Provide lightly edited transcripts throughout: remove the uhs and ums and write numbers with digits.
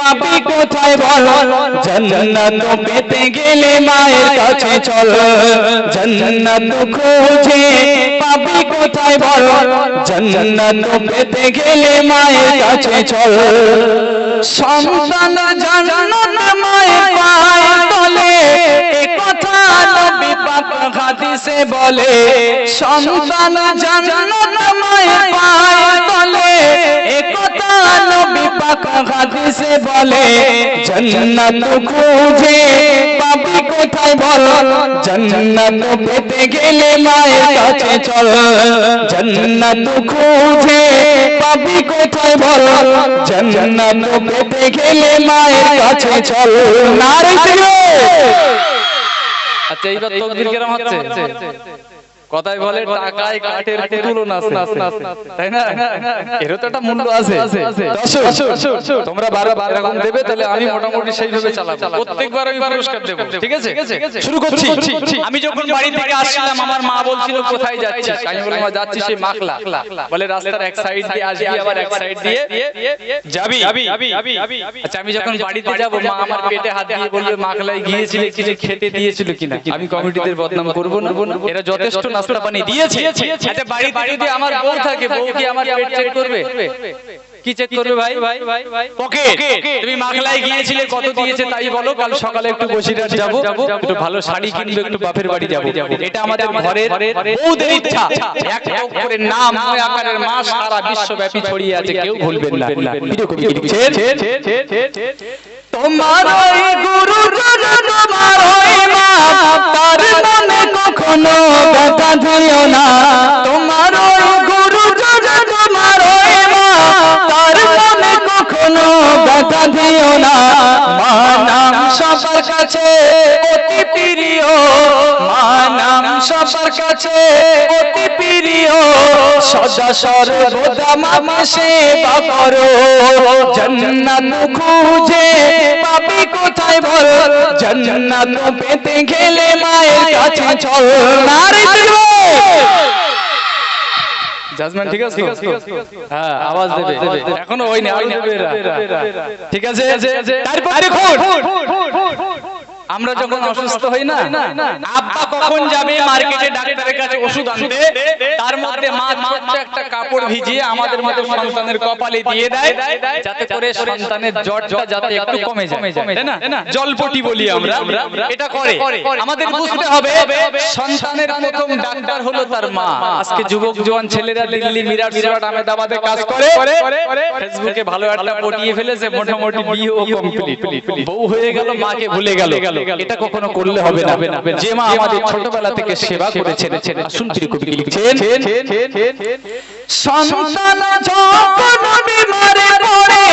পাবি কোথায় বল জান্নাত পেতে গেলে মায়ের কাছে চল জান্নাত খুঁজে পাবি কোথায় বল জান্নাত পেতে গেলে মায়ের কাছে চল সন্তান জান্নাত মায়ের পায়ে তলে এ কথা নবী পাক হাদিসে বলে সন্তান জান্নাত মায়ের পায়ে তলে এ কথা নবী পাক হাদিসে বলে জান্নাত খুঁজে পাবি কোথায় বল জান্নাত পেতে গেলে মায়ের কাছে চল জান্নাত খুঁজে পাবি কোথায় বল জান্নাত পেতে গেলে মায়ের কাছে চল নারে তাকবীর। আচ্ছা এইবার তাকবীর কেমন হচ্ছে কথাই বলে টাকায় কাঠের তুলনা আছে তাই না এর তো একটা মূল্য আছে দর্শক তোমরা বারবার এরকম দেবে তাহলে আমি মোটামুটি সেইভাবে চালাবো প্রত্যেকবার আমি পুরস্কার দেব ঠিক আছে শুরু করছি আমি যখন বাড়ি থেকে আসলাম আমার মা বলছিল কোথায় যাচ্ছিস আমি বললাম যাচ্ছি সেই মাখলা বলে রাস্তার এক সাইড দিয়ে আসবি আবার এক সাইড দিয়ে যাবি আচ্ছা আমি যখন বাড়িতে যাব মা আমার পেটে হাত দিয়ে বলবে মাখলায় গিয়েছিলে কিছু খেতে দিয়েছিল কিনা আমি কমিটিদের বদনাম করব না এরা যথেষ্ট নাস্তা পানি দিয়েছে আচ্ছা বাড়িতে যদি আমার বউ থাকে বউ কি আমার পেট চেক করবে কি চেক করবে ভাই পকেট তুমি মাখলায় গিয়েছিলে কত দিয়েছে তাই বলো কাল সকালে একটু বসিরহাট যাব একটু ভালো শাড়ি কিনবো একটু বাপের বাড়ি যাব এটা আমাদের ঘরের বউদের ইচ্ছা এক এক করে নাম নয় আকারের মা সারা বিশ্বব্যাপী ছড়িয়ে আছে কেউ ভুলবেন না তোমার ওই গুরু তোমার ওই মা তার নামে কখনো ব্যথা দিও না তোমার ওই গুরু তোমার ওই মা তার নামে কখনো ব্যথা দিও না মা নাম সবার কাছে অতি প্রিয় মা নাম সবার কাছে অতি প্রিয় সদা সর্বদা মা সেবা করো জান্নাত খুঁজে পাবি কোথায় বল জান্নাত পেতে গেলে মায়ের কাছে চল নারে তাকবীর। জাজমেন্ট ঠিক আছে হ্যাঁ আওয়াজ দেবে এখনো ওই না ঠিক আছে তারপর দেখুন আমরা যখন অসুস্থ হই না আব্বা কখন যাবে মার্কেটে ডাক্তারের কাছে ওষুধ আনতে তার মধ্যে মা ছোট্ট একটা কাপড় ভিজিয়ে আমাদের মতো সন্তানের কপালে দিয়ে দেয় যাতে করে সন্তানের জ্বরটা যাতে একটু কমে যায় তাই না জলপটি বলি আমরা এটা করে আমাদের বুঝতে হবে সন্তানের প্রথম ডাক্তার হলো তার মা আজকে যুবক জওয়ান ছেলেরা দিল্লি মিরাট সিরাট আহমেদাবাদে কাজ করে ফেসবুকে ভালো একটা পটিয়ে ফেলেছে মোটামুটি বিয়ে ও কমপ্লিট বউ হয়ে গেল মাকে ভুলে গেল এটা কখনো করলে হবে না যে মা আমাদের ছোটবেলা থেকে সেবা করেছেন আসুন কবি লিখছেন সন্তান যখন বিমারে পড়ে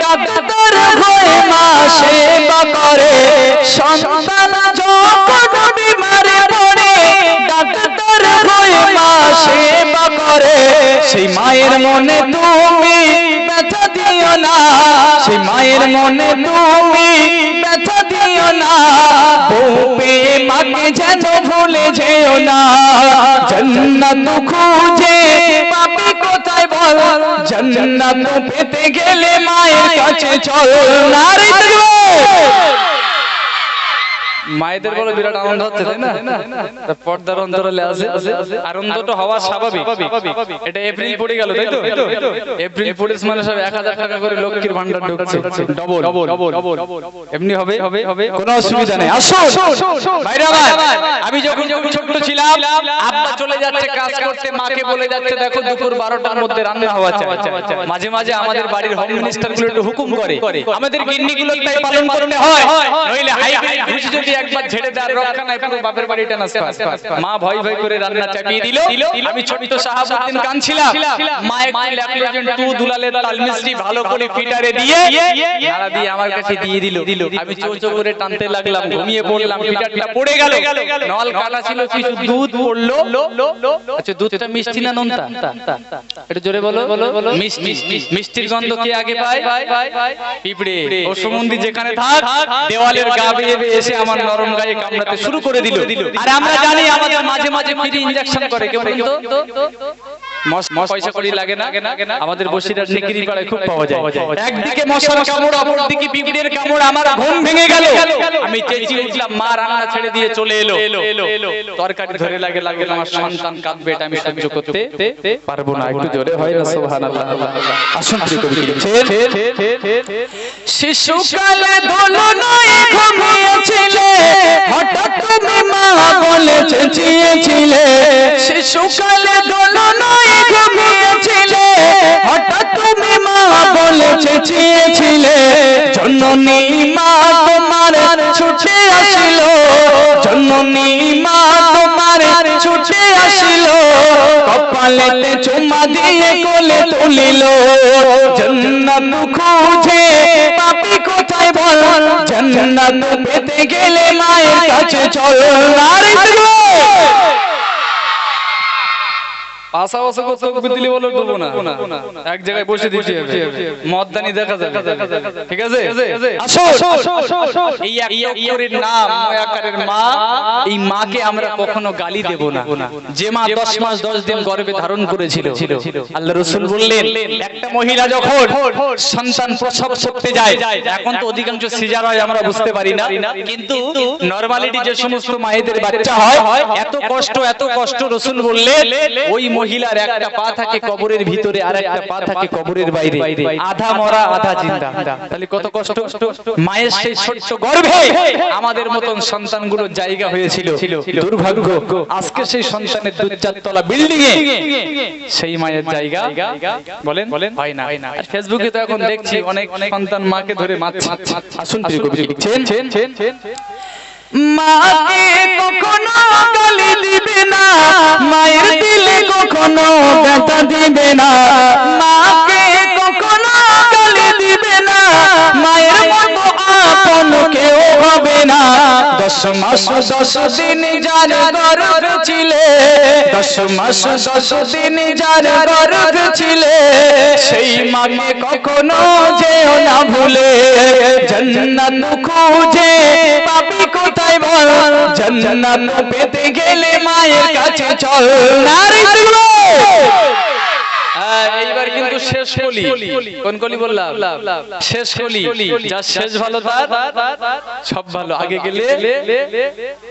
ডাক্তার হয়ে মা সেবা করে সন্তান যখন বিমারে পড়ে ডাক্তার হয়ে মা সেবা করে সেই মায়ের মনে তুমি ব্যথা দিও না সেই মায়ের মনে তুমি ব্যথা দিও না বউপে মাকে যেন ভুলে যেও না জান্নাত খুঁজে পাবি কোথায় বল জান্নাত পেতে গেলে মায়ের কাছে চল নারে তাকবীর। মায়েদের বড় বিরাট আনন্দ হচ্ছে তাই না পর্দার অন্তরালে আছে আনন্দটা হওয়া স্বাভাবিক এটা এপ্রিল পড়ে গেল তাই তো এপ্রিল পড়েছে মানে সব 1000 টাকা করে লক্ষ্মীর ভান্ডার ঢুকছে ডবল এমনি হবে কোনো অসুবিধা নেই আসুন ভাইরা ভাই আমি যখন ছোট ছিলাম আব্বা চলে যাচ্ছে কাজ করতে মাকে বলে যাচ্ছে দেখো দুপুর 12টার মধ্যে রান্না হওয়া চাই মাঝে মাঝে আমাদের বাড়ির হোম মিনিস্টার গুলো একটু হুকুম করে আমাদের গিন্নিগুলো তাই পালন করতে হয় নইলে হাই ঘুষি যদি একবার ঝেড়ে দেওয়ার রক্ষা নাই পুরো বাপের বাড়িটা নাস মা ভয় ভয় করে রান্না চাপিয়ে দিল আমি ছোট শাহাবুদ্দিন কাঁদছিলাম মা একটু ল্যাপলেজেন্ট টু দুলালের তাল মিষ্টি ভালো করে ফিটারে দিয়ে নাড়া দিয়ে আমার কাছে দিয়ে দিল আমি চোচো করে টানতে লাগলাম ঘুমিয়ে পড়লাম ফিটারটা পড়ে গেল নল কাটা ছিল কিছু দুধ পড়লো আচ্ছা দুধটা মিষ্টি না নোনতা একটু জোরে বলো মিষ্টি মিষ্টির গন্ধ কে আগে পায় পিঁপড়ে ও সমুন্দি যেখানে থাক দেওয়ালের গা বেয়ে এসে আমার নরম গায়ে কামড়াতে শুরু করে দিল আর আমরা জানি আমাদের মাঝে মাঝে ফ্রি ইনজেকশন করে কেউ বলতো পয়সা করি লাগে না, আমাদের বসিরহাট নিকিরি পাড়ায় খুব পাওয়া যায়। একদিকে মশার কামড়, অপরদিকে পিঁপড়ের কামড়, আমার ঘুম ভেঙে গেল। আমি চেঁচিয়ে উঠলাম, মা রান্না ছেড়ে দিয়ে চলে এলো। তরকারি ধরে লাগে আমার সন্তান কাঁদবে, এটা আমি সহ্য করতে পারবো না। একটু জোরে হয় না সুবহানাল্লাহ। আসুন প্রিয় কবি লিখছেন, শিশুকালে দোলনায় ঘুমিয়েছিলে, হঠাৎ তুমি মা বলে চেঁচিয়েছিলে। শিশুকালে দোলনায় ঘুমিয়েছিলে, হঠাৎ তুমি মা বলে চেঁচিয়েছিলে। জননী মা তোমার ছুটে আসিল, জননী মা তোমার ছুটে আসিল। কপালেতে চুমা দিয়ে কোলে তুলিল। জান্নাত খুঁজে পাপি কোথায় বল, জান্নাত পেতে গেলে মায়ের কাছে চল। আরে পাশাপাশি তকবীর দিলে বলে দেবো না, এক জায়গায় বসে দিতে হবে, মদদানি দেখা যাবে। ঠিক আছে, আসো। এই অক্ষরের নাম নয়াকারের মা, এই মাকে আমরা কখনো গালি দেব না। যে মা 10 মাস 10 দিন গর্ভে ধারণ করেছিল, আল্লাহ রাসূল বললেন, একটা মহিলা যখন সন্তান প্রসব করতে যায়, এখন তো অধিকাংশ সিজার হয়, আমরা বুঝতে পারি না, কিন্তু নরমালিটি যে সমস্ত মায়েদের বাচ্চা হয়, এত কষ্ট রাসূল বললেন, ওই মহিলার একটা পা থাকে কবরের ভিতরে, আর একটা পা থাকে কবরের বাইরে, আধা মরা আধা জিন্দা। তাহলে কত কষ্ট। মায়ের সেই ছোট্ট গর্ভে আমাদের মতন সন্তানগুলোর জায়গা হয়েছিল। দুর্ভাগ্য, আজকে সেই সন্তানের 2-4 তলা বিল্ডিং এ সেই মায়ের জায়গা বলেন হয় না। আর ফেসবুকে তো এখন দেখছি অনেক সন্তান মাকে ধরে মারছে। আসুন প্রিয় কবি লিখছেন, মাকে কখনো গালি দিবে না, মায়ের দিলে কখনো ব্যথা দিবে না। মাকে কখনো গালি দিবে না, মায়ের মতো আপন কেউ হবে না। 10 মাস 10 দিন যার গর্ভে ছিলে, 10 মাস 10 দিন যার গর্ভে ছিলে, সেই মাকে কখনো যেও না ভুলে। জান্নাত খুঁজে পাপি কোথায় বল, জান্নাত পেতে গেলে মায়ের কাছে চল। নারী এইবার কিন্তু শেষ কলি, কোন কলি বললাম? শেষ কলি। যা শেষ ভালো তার সব ভালো। আগে গেলে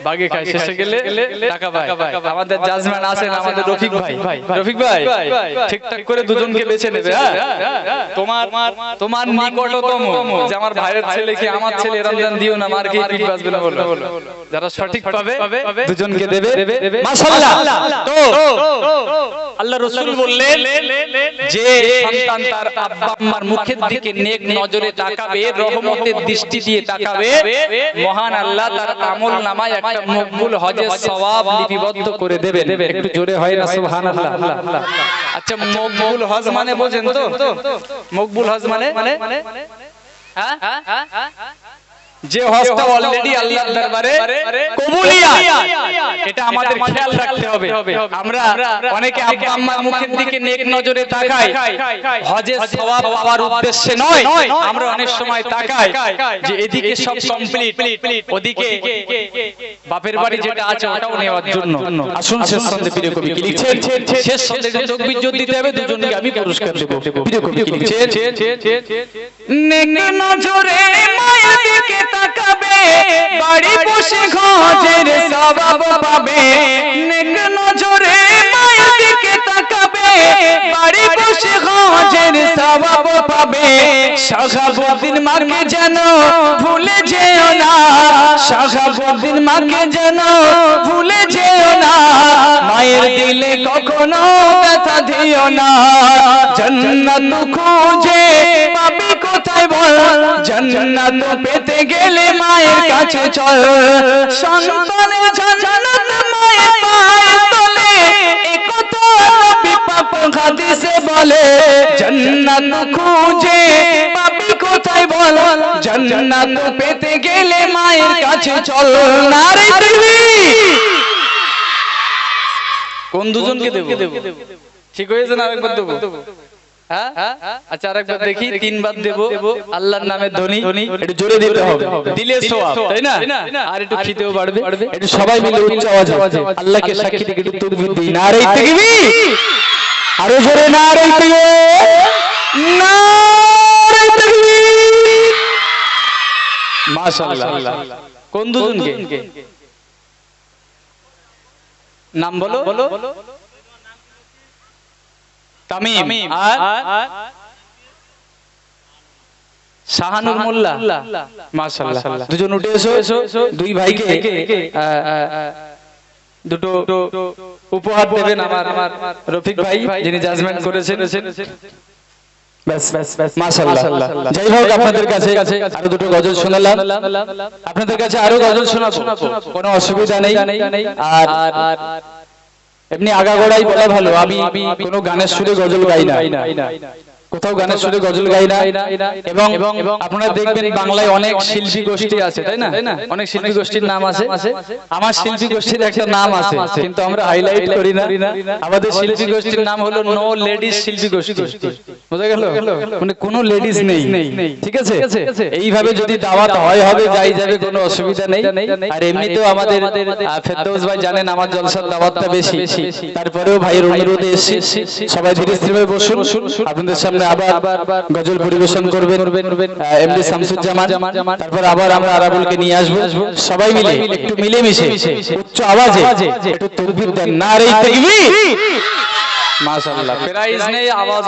বাগে খায়, শেষে গেলে টাকা পায়। আমাদের জাজম্যান আছেন আমাদের রফিক ভাই, ঠিকঠাক করে দুজনকে বেছে নেবে। তোমার নিকটতম যে আমার ভাইয়ের ছেলে কি আমার ছেলে, রমজান দিও না, মার কি পিঠ বাজবে না বলো। যারা সঠিক পাবে দুজনকে দেবে মাশাআল্লাহ। তো আল্লাহ রাসূল বললেন, যে সন্তান তার আব্বা আম্মার মুখের দিকে নেক নজরে তাকাবে, রহমতের দৃষ্টি দিয়ে তাকাবে, মহান আল্লাহ তার আমল নামায় একটা মকবুল হজের সওয়াব লিপিবদ্ধ করে দেবে। একটু জোরে হয় না সুবহানাল্লাহ। আচ্ছা, মকবুল হজ মানে বোঝেন তো? মকবুল হজ মানে হ্যাঁ, যে হজটা অলরেডি আল্লাহর দরবারে কবুলিয়াত, এটা আমাদের খেয়াল রাখতে হবে। আমরা অনেকে আব্বা আম্মার মুখের দিকে নেক নজরে তাকাই, হজের সওয়াব পাওয়ার উদ্দেশ্যে নয়। আমরা অনেক সময় তাকাই যে এদিকে সব কমপ্লিট, ওদিকে বাপের বাড়ি যেটা আছে ওটাও নেওয়ার জন্য। আসুন শেষ সন্ধ্যে প্রিয় কবি কি লিখছেন, শেষ সন্ধ্যে তাকবীর যদি দিতে হবে দুজনকে আমি পুরস্কার দেব। প্রিয় কবি কি লিখছেন, নেক নজরে মায়ের দিকে তাকাবে, বাড়ি বসে হজের সওয়াব পাবে। নেক নজরে মায়ের দিকে তাকাবে, বাড়ি বসে হজের সওয়াব পাবে। শাহাবুদ্দিন মাকে যেন ভুলে যেও না, শাহাবুদ্দিন মাকে যেন ভুলে যেও না। মায়ের দিলে কখনো ব্যথা দিও না। জান্নাত খুঁজে পাবি কোথায় বল, জান্নাত পেতে গেলে মায়ের কাছে চল। সন্তানের জান্নাত মায়ের পায়ের তলে, একথা নবী পাক হাদিসে বলে। জান্নাত খুঁজে পাবি কোথায় বল, জান্নাত পেতে গেলে মায়ের কাছে চল। নারে তাকবীর। কোন দুজনকে দেব? ঠিক হয়েছে না? আরেকবার দেব? হ্যাঁ, আচ্ছা আরেকবার দেখি। 3 বার দেব। আল্লাহর নামে ধ্বনি একটু জোরে দিতে হবে, দিলে সওয়াব, তাই না? আর একটু খিদেও বাড়বে। একটু সবাই মিলে উচ্চ আওয়াজে আল্লাহকে সাক্ষী রেখে একটু তাকবীর দিই। নারে তাকবীর। আরো জোরে নারে তাকবীর, নারে তাকবীর। মাশাআল্লাহ। কোন দুজনকে নাম বলো? তামিম আর শাহানুর মোল্লা। মাশাআল্লাহ। দুজন উঠে এসো, দুই ভাইকে দুটো উপহার দেবেন আমার রফিক ভাই, যিনি জাজমেন্ট করেছেন। মাশাআল্লাহ। যাই হোক, আপনাদের কাছে আরো দুটো গজল শোনালাম, আপনাদের কাছে আরো গজল শোনাবো, কোনো অসুবিধা নেই। আর এমনি আগাগোড়াই বলা ভালো, আমি কোনো গানের সুরে গজল গাই না, কোথাও গানের সুরে গজল গাই না। এবং আপনারা দেখবেন বাংলায় অনেক শিল্পী গোষ্ঠী আছে, তাই না? অনেক শিল্পী গোষ্ঠীর নাম আছে। আমার শিল্পী গোষ্ঠীর একটা নাম আছে, কিন্তু আমরা হাইলাইট করি না। আমাদের শিল্পী গোষ্ঠীর নাম হলো নো লেডিস শিল্পী গোষ্ঠী। বোঝা গেল? মানে কোনো লেডিস নেই, ঠিক আছে? এইভাবে যদি দাওয়াত হয় হবে, যাই যাবে, কোনো অসুবিধা নেই। আর এমনিতেও আমাদের ফেরদৌস ভাই জানেন আমার জলসার দাওয়াতটা বেশি, তারপরেও ভাইয়ের অনুরোধে এসেছি। সবাই ধীরে স্থিরভাবে বসুন, আপনাদের সামনে আবার গজল পরিবেশন করবেন এমডি শামসুজ্জামান, তারপর আবার আমরা আরাবুলকে নিয়ে আসবো। সবাই মিলে একটু মিলেমিশে উচ্চ আওয়াজে একটু তাকবীর দেন, নারে তাকবীর। মাশাআল্লাহ। প্রাইজ নেই, আওয়াজ